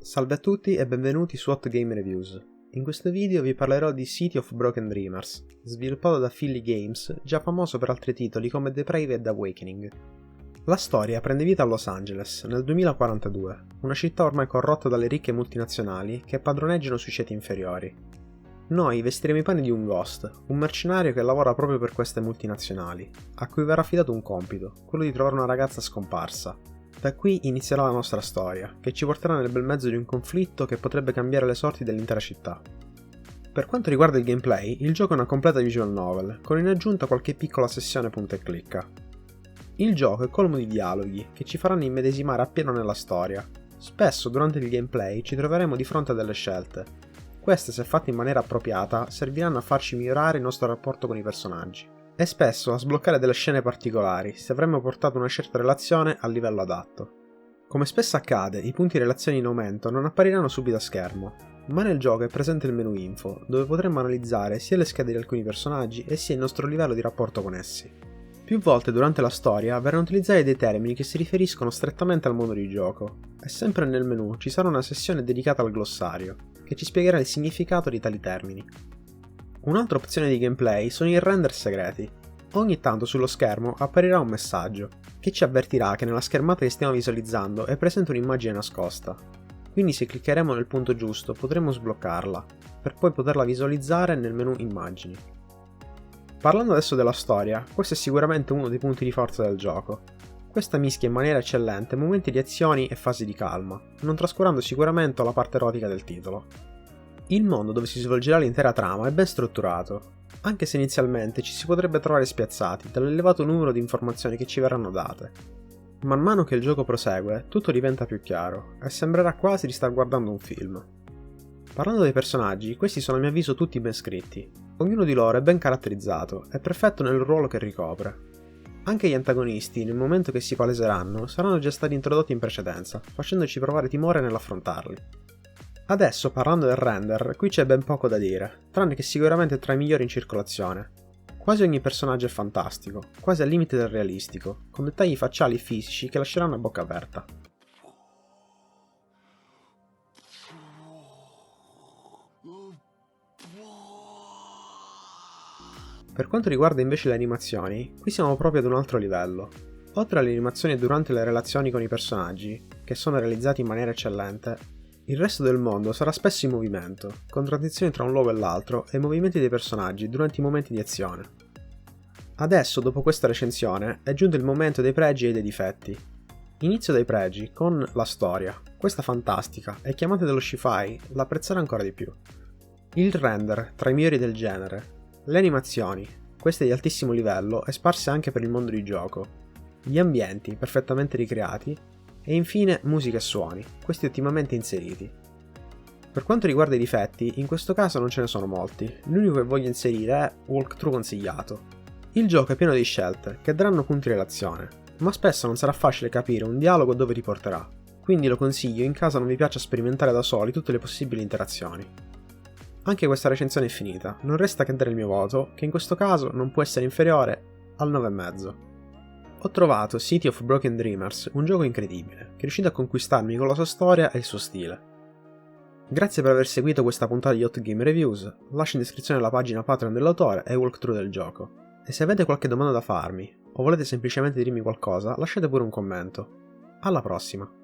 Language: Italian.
Salve a tutti e benvenuti su Hot Game Reviews. In questo video vi parlerò di City of Broken Dreamers, sviluppato da Philly Games, già famoso per altri titoli come Depraved Awakening. La storia prende vita a Los Angeles, nel 2042, una città ormai corrotta dalle ricche multinazionali che padroneggiano sui ceti inferiori. Noi vestiremo i panni di un ghost, un mercenario che lavora proprio per queste multinazionali, a cui verrà affidato un compito, quello di trovare una ragazza scomparsa. Da qui inizierà la nostra storia, che ci porterà nel bel mezzo di un conflitto che potrebbe cambiare le sorti dell'intera città. Per quanto riguarda il gameplay, il gioco è una completa visual novel, con in aggiunta qualche piccola sessione punta e clicca. Il gioco è colmo di dialoghi, che ci faranno immedesimare appieno nella storia. Spesso durante il gameplay ci troveremo di fronte a delle scelte. Queste, se fatte in maniera appropriata, serviranno a farci migliorare il nostro rapporto con i personaggi. E spesso a sbloccare delle scene particolari, se avremmo portato una certa relazione al livello adatto. Come spesso accade, i punti relazioni in aumento non appariranno subito a schermo, ma nel gioco è presente il menu info, dove potremmo analizzare sia le schede di alcuni personaggi e sia il nostro livello di rapporto con essi. Più volte durante la storia verranno utilizzati dei termini che si riferiscono strettamente al mondo di gioco, e sempre nel menu ci sarà una sessione dedicata al glossario, che ci spiegherà il significato di tali termini. Un'altra opzione di gameplay sono i render segreti. Ogni tanto sullo schermo apparirà un messaggio, che ci avvertirà che nella schermata che stiamo visualizzando è presente un'immagine nascosta. Quindi se cliccheremo nel punto giusto potremo sbloccarla, per poi poterla visualizzare nel menu immagini. Parlando adesso della storia, questo è sicuramente uno dei punti di forza del gioco. Questa mischia in maniera eccellente momenti di azioni e fasi di calma, non trascurando sicuramente la parte erotica del titolo. Il mondo dove si svolgerà l'intera trama è ben strutturato, anche se inizialmente ci si potrebbe trovare spiazzati dall'elevato numero di informazioni che ci verranno date. Man mano che il gioco prosegue, tutto diventa più chiaro, e sembrerà quasi di star guardando un film. Parlando dei personaggi, questi sono a mio avviso tutti ben scritti. Ognuno di loro è ben caratterizzato e perfetto nel ruolo che ricopre. Anche gli antagonisti, nel momento che si paleseranno, saranno già stati introdotti in precedenza, facendoci provare timore nell'affrontarli. Adesso, parlando del render, qui c'è ben poco da dire, tranne che sicuramente tra i migliori in circolazione. Quasi ogni personaggio è fantastico, quasi al limite del realistico, con dettagli facciali e fisici che lasceranno a bocca aperta. Per quanto riguarda invece le animazioni, qui siamo proprio ad un altro livello. Oltre alle animazioni durante le relazioni con i personaggi, che sono realizzate in maniera eccellente, il resto del mondo sarà spesso in movimento, con transizioni tra un luogo e l'altro e movimenti dei personaggi durante i momenti di azione. Adesso, dopo questa recensione, è giunto il momento dei pregi e dei difetti. Inizio dai pregi, con la storia. Questa fantastica, e chi amante dello sci-fi l'apprezzerà ancora di più. Il render, tra i migliori del genere. Le animazioni, queste di altissimo livello e sparse anche per il mondo di gioco. Gli ambienti, perfettamente ricreati. E infine musica e suoni, questi ottimamente inseriti. Per quanto riguarda i difetti, in questo caso non ce ne sono molti, l'unico che voglio inserire è walkthrough consigliato. Il gioco è pieno di scelte, che daranno punti di relazione, ma spesso non sarà facile capire un dialogo dove ti porterà, quindi lo consiglio in caso non vi piaccia sperimentare da soli tutte le possibili interazioni. Anche questa recensione è finita, non resta che dare il mio voto, che in questo caso non può essere inferiore al 9,5. Ho trovato City of Broken Dreamers un gioco incredibile, che è riuscito a conquistarmi con la sua storia e il suo stile. Grazie per aver seguito questa puntata di Hot Game Reviews, lascio in descrizione la pagina Patreon dell'autore e walkthrough del gioco. E se avete qualche domanda da farmi, o volete semplicemente dirmi qualcosa, lasciate pure un commento. Alla prossima!